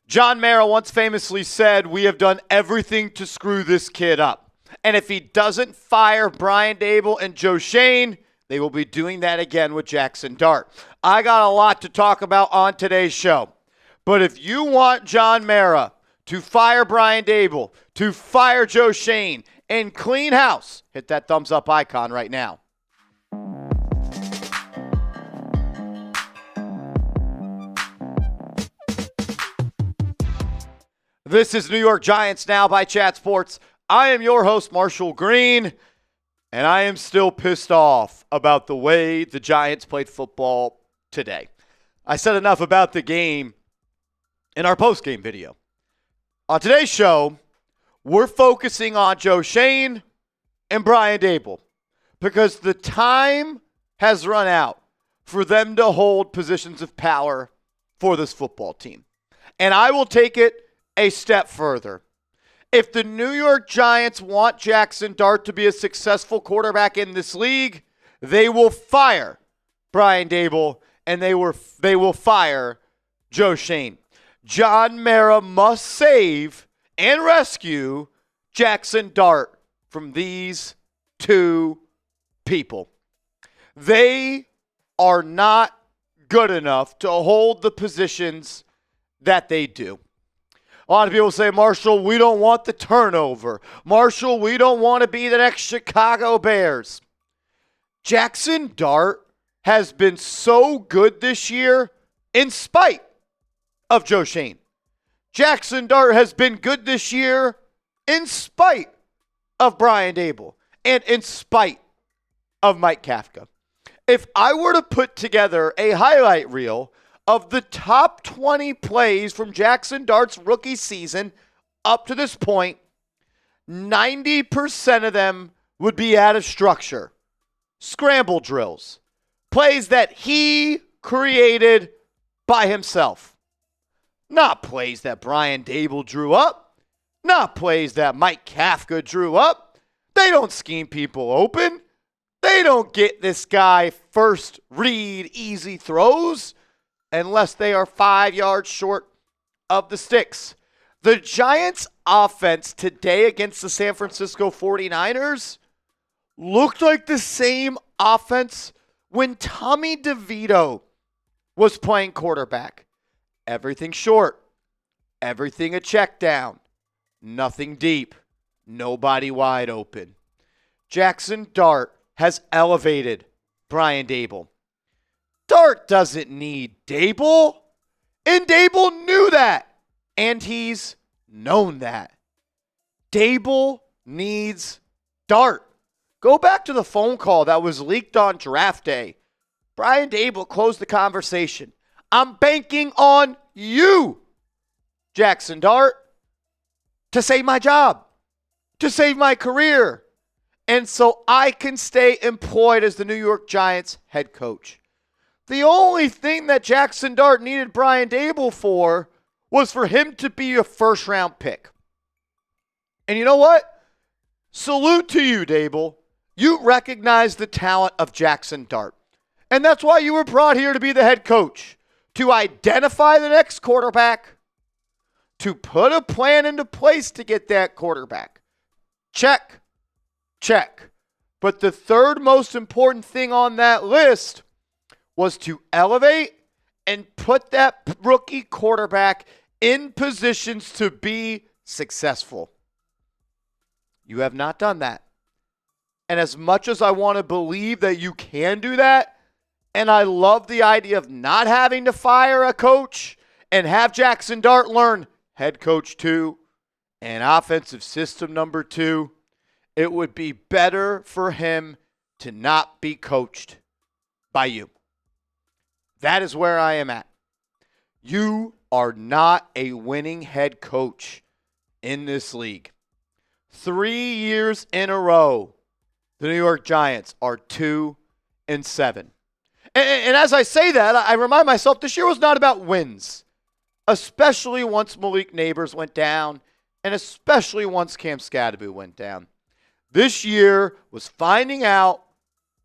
John Mara once famously said, "We have done everything to screw this kid up. And if he doesn't fire Brian Daboll and Joe Schoen, they will be doing that again with Jaxson Dart." I got a lot to talk about on today's show. But if you want John Mara to fire Brian Daboll, to fire Joe Schoen, and clean house, hit that thumbs up icon right now. This is New York Giants Now by Chat Sports. I am your host, Marshall Green, and I am still pissed off about the way the Giants played football today. I said enough about the game in our postgame video. On today's show, we're focusing on Joe Schoen and Brian Daboll because the time has run out for them to hold positions of power for this football team. And I will take it a step further. If the New York Giants want Jaxson Dart to be a successful quarterback in this league, they will fire Brian Daboll and they will fire Joe Schoen. John Mara must save and rescue Jaxson Dart from these two people. They are not good enough to hold the positions that they do. A lot of people say, "Marshall, we don't want the turnover. Marshall, we don't want to be the next Chicago Bears." Jaxson Dart has been so good this year in spite of Joe Schoen. Jaxson Dart has been good this year in spite of Brian Daboll and in spite of Mike Kafka. If I were to put together a highlight reel of the top 20 plays from Jaxson Dart's rookie season up to this point, 90% of them would be out of structure. Scramble drills. Plays that he created by himself. Not plays that Brian Daboll drew up. Not plays that Mike Kafka drew up. They don't scheme people open. They don't get this guy first read easy throws unless they are 5 yards short of the sticks. The Giants' offense today against the San Francisco 49ers looked like the same offense when Tommy DeVito was playing quarterback. Everything short, everything a check down, nothing deep, nobody wide open. Jaxson Dart has elevated Brian Daboll. Dart doesn't need Daboll, and Daboll knew that, and he's known that. Daboll needs Dart. Go back to the phone call that was leaked on draft day. Brian Daboll closed the conversation. "I'm banking on you, Jaxson Dart, to save my job, to save my career, and so I can stay employed as the New York Giants head coach." The only thing that Jaxson Dart needed Brian Daboll for was for him to be a first-round pick. And you know what? Salute to you, Daboll. You recognize the talent of Jaxson Dart. And that's why you were brought here to be the head coach, to identify the next quarterback, to put a plan into place to get that quarterback. Check, check. But the third most important thing on that list was to elevate and put that rookie quarterback in positions to be successful. You have not done that. And as much as I want to believe that you can do that, and I love the idea of not having to fire a coach and have Jaxson Dart learn head coach 2 and offensive system number 2, it would be better for him to not be coached by you. That is where I am at. You are not a winning head coach in this league. 3 years in a row, the New York Giants are 2-7. And as I say that, I remind myself this year was not about wins, especially once Malik Nabers went down and especially once Cam Skattebo went down. This year was finding out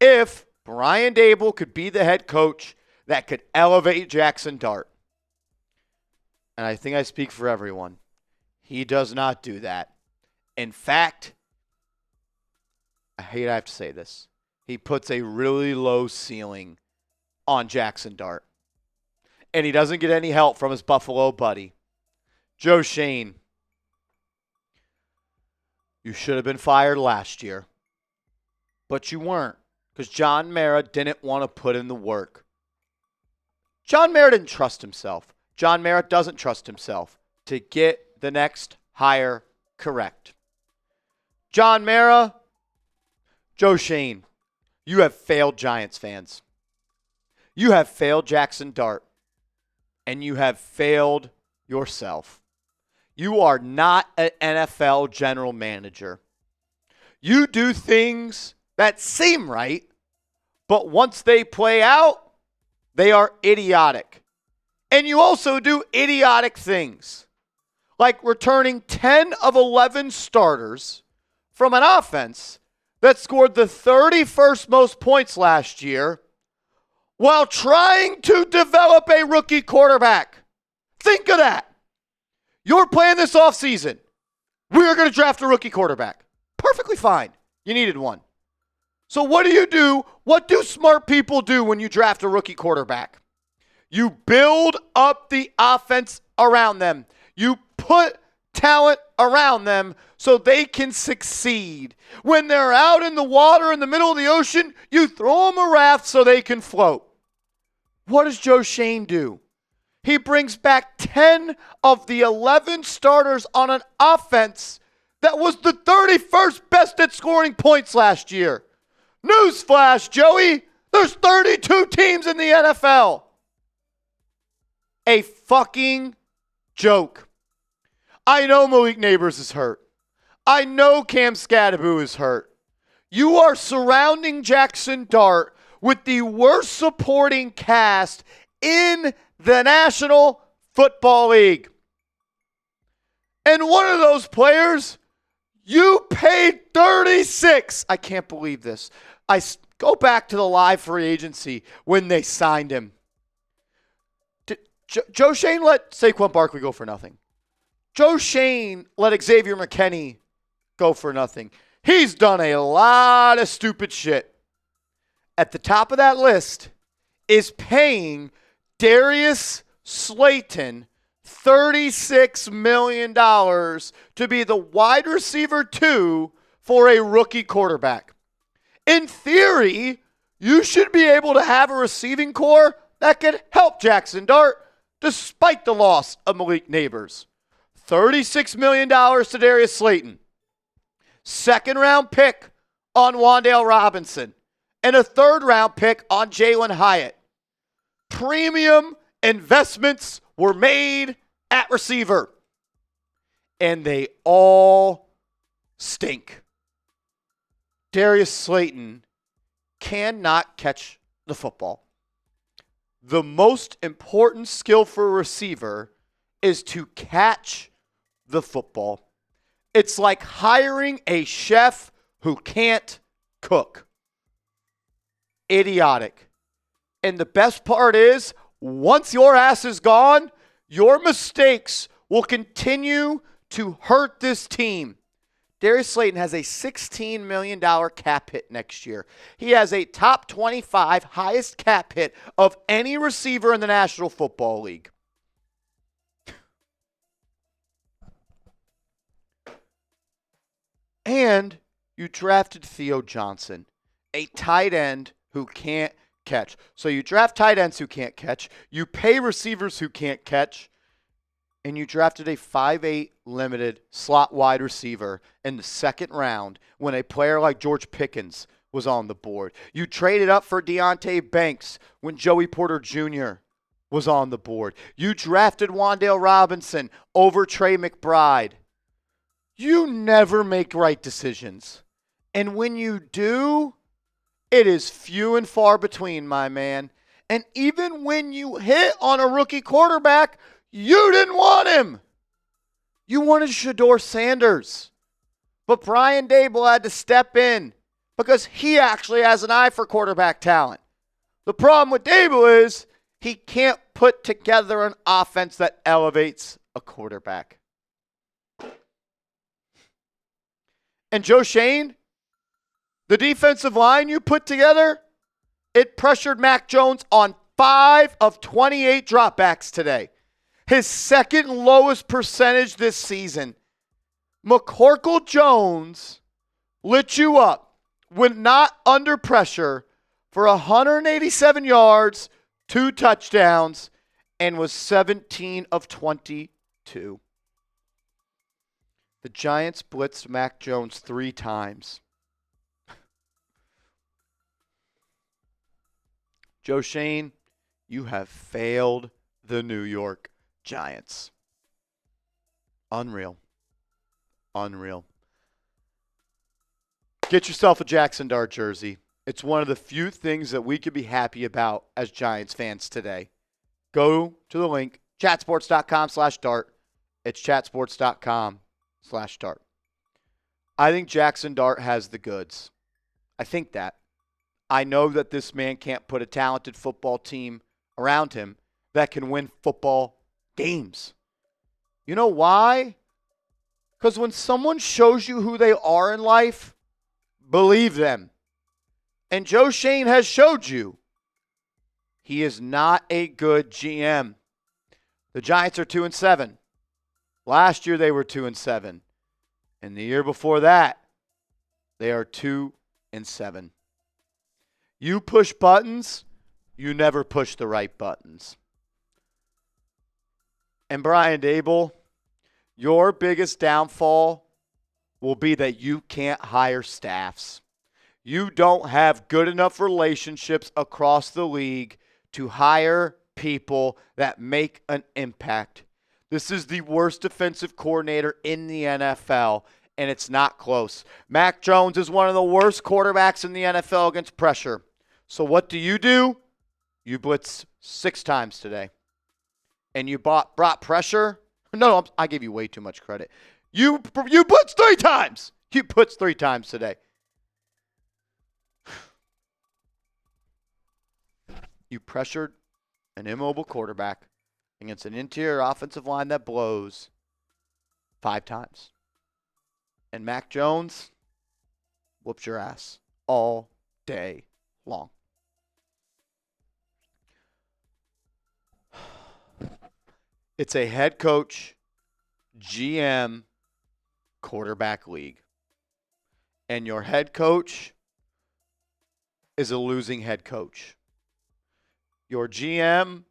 if Brian Daboll could be the head coach that could elevate Jaxson Dart. and I think I speak for everyone, he does not do that. In fact, I hate I have to say this, he puts a really low ceiling on Jaxson Dart. And he doesn't get any help from his Buffalo buddy. Joe Schoen, you should have been fired last year. But you weren't, because John Mara didn't want to put in the work. John Mara didn't trust himself. John Mara doesn't trust himself to get the next hire correct. John Mara, Joe Schoen, you have failed Giants fans. You have failed Jaxson Dart. And you have failed yourself. You are not an NFL general manager. You do things that seem right, but once they play out, they are idiotic. And you also do idiotic things, like returning 10 of 11 starters from an offense that scored the 31st most points last year while trying to develop a rookie quarterback. Think of that. You're playing this offseason. We're going to draft a rookie quarterback. Perfectly fine. You needed one. So what do? What do smart people do when you draft a rookie quarterback? You build up the offense around them. You put talent around them so they can succeed. When they're out in the water in the middle of the ocean, you throw them a raft so they can float. What does Joe Schoen do? He brings back 10 of the 11 starters on an offense that was the 31st best at scoring points last year. Newsflash, Joey, there's 32 teams in the NFL. A fucking joke. I know Malik Nabers is hurt. I know Cam Skattebo is hurt. You are surrounding Jaxson Dart with the worst supporting cast in the National Football League. And one of those players, you paid 36. I can't believe this. I go back to the live free agency when they signed him. Joe Schoen let Saquon Barkley go for nothing. Joe Schoen let Xavier McKinney go for nothing. He's done a lot of stupid shit. At the top of that list is paying Darius Slayton $36 million to be the wide receiver 2 for a rookie quarterback. In theory, you should be able to have a receiving core that could help Jaxson Dart despite the loss of Malik Nabers. $36 million to Darius Slayton. Second round pick on Wan'Dale Robinson. And a third round pick on Jalin Hyatt. Premium investments were made at receiver. And they all stink. Darius Slayton cannot catch the football. The most important skill for a receiver is to catch the football. It's like hiring a chef who can't cook. Idiotic. And the best part is, once your ass is gone, your mistakes will continue to hurt this team. Darius Slayton has a $16 million cap hit next year. He has a top 25 highest cap hit of any receiver in the National Football League. And you drafted Theo Johnson, a tight end who can't catch. So you draft tight ends who can't catch, you pay receivers who can't catch, and you drafted a 5'8" limited slot wide receiver in the second round when a player like George Pickens was on the board. You traded up for Deonte Banks when Joey Porter Jr. was on the board. You drafted Wan'Dale Robinson over Trey McBride. You never make right decisions. And when you do, it is few and far between, my man. And even when you hit on a rookie quarterback, you didn't want him. You wanted Shedeur Sanders. But Brian Daboll had to step in because he actually has an eye for quarterback talent. The problem with Daboll is He can't put together an offense that elevates a quarterback. And Joe Schoen, the defensive line you put together, it pressured Mac Jones on 5 of 28 dropbacks today. His second lowest percentage this season. McCorkle Jones lit you up when not under pressure for 187 yards, 2 touchdowns, and was 17 of 22. The Giants blitzed Mac Jones 3 times. Joe Schoen, you have failed the New York Giants. Unreal. Unreal. Get yourself a Jaxson Dart jersey. It's one of the few things that we could be happy about as Giants fans today. Go to the link, chatsports.com/dart. It's chatsports.com/dart. I think Jaxson Dart has the goods. I think that. I know that this man can't put a talented football team around him that can win football games. You know why? Because when someone shows you who they are in life, believe them. And Joe Schoen has showed you he is not a good GM. The Giants are 2-7. Last year they were 2-7. And the year before that, they are 2-7. You push buttons, you never push the right buttons. And Brian Daboll, your biggest downfall will be that you can't hire staffs. You don't have good enough relationships across the league to hire people that make an impact. This is the worst defensive coordinator in the NFL, and it's not close. Mac Jones is one of the worst quarterbacks in the NFL against pressure. So what do? You blitz 6 times today. And you brought pressure? No, I give you way too much credit. You blitzed 3 times. You blitzed 3 times today. You pressured an immobile quarterback against an interior offensive line that blows 5 times. And Mac Jones whoops your ass all day long. It's a head coach, GM, quarterback league. And your head coach is a losing head coach. Your GM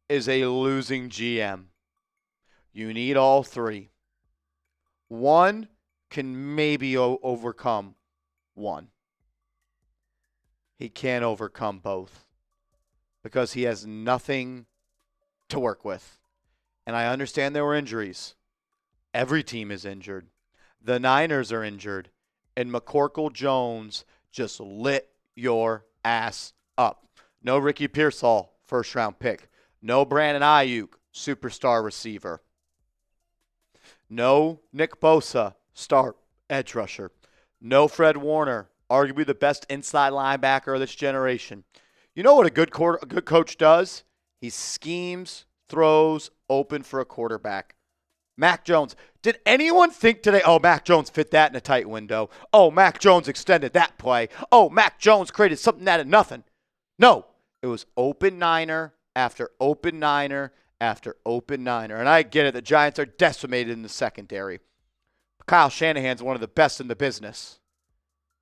is a losing GM. You need all 3. One can maybe overcome one. He can't overcome both because he has nothing to work with. And I understand there were injuries. Every team is injured. The Niners are injured. And McCorkle Jones just lit your ass up. No Ricky Pearsall, first-round pick. No Brandon Ayuk, superstar receiver. No Nick Bosa, star edge rusher. No Fred Warner, arguably the best inside linebacker of this generation. You know what a good coach does? He schemes, throws open for a quarterback. Mac Jones. Did anyone think today, oh, Mac Jones fit that in a tight window? Oh, Mac Jones extended that play. Oh, Mac Jones created something out of nothing. No, it was open Niner after open Niner after open Niner. And I get it. The Giants are decimated in the secondary. Kyle Shanahan's one of the best in the business.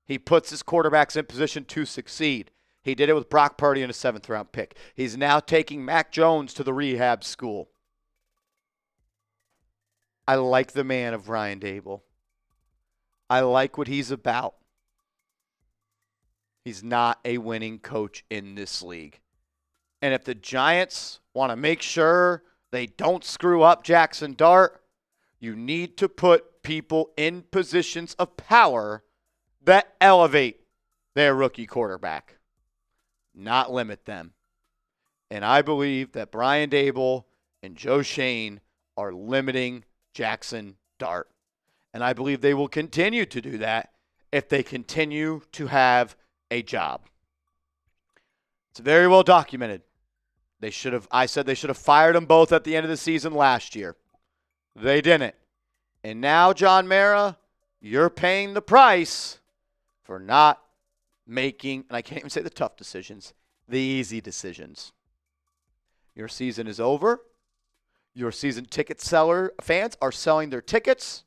He puts his quarterbacks in position to succeed. He did it with Brock Purdy in a 7th-round pick. He's now taking Mac Jones to the rehab school. I like the man of Brian Daboll. I like what he's about. He's not a winning coach in this league. And if the Giants want to make sure they don't screw up Jaxson Dart, you need to put people in positions of power that elevate their rookie quarterback, not limit them. And I believe that Brian Daboll and Joe Schoen are limiting Jaxson Dart. And I believe they will continue to do that if they continue to have a job. It's very well documented I said they should have fired them both at the end of the season last year. They didn't. And now, John Mara, you're paying the price for not making, and I can't even say the tough decisions, the easy decisions. Your season is over. Your season ticket seller fans are selling their tickets.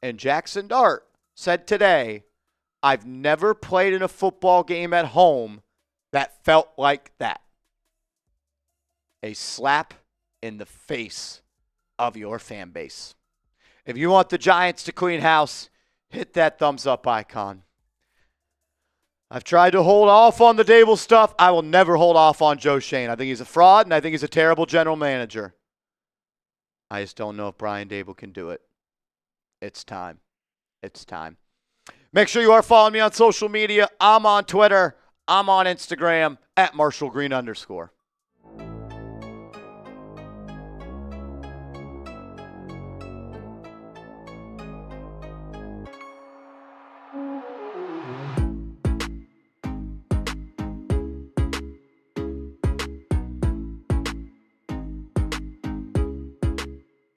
And Jaxson Dart said today, I've never played in a football game at home that felt like that. A slap in the face of your fan base. If you want the Giants to clean house, hit that thumbs up icon. I've tried to hold off on the Daboll stuff. I will never hold off on Joe Schoen. I think he's a fraud, and I think he's a terrible general manager. I just don't know if Brian Daboll can do it. It's time. It's time. Make sure you are following me on social media. I'm on Twitter. I'm on Instagram @MarshallGreen_.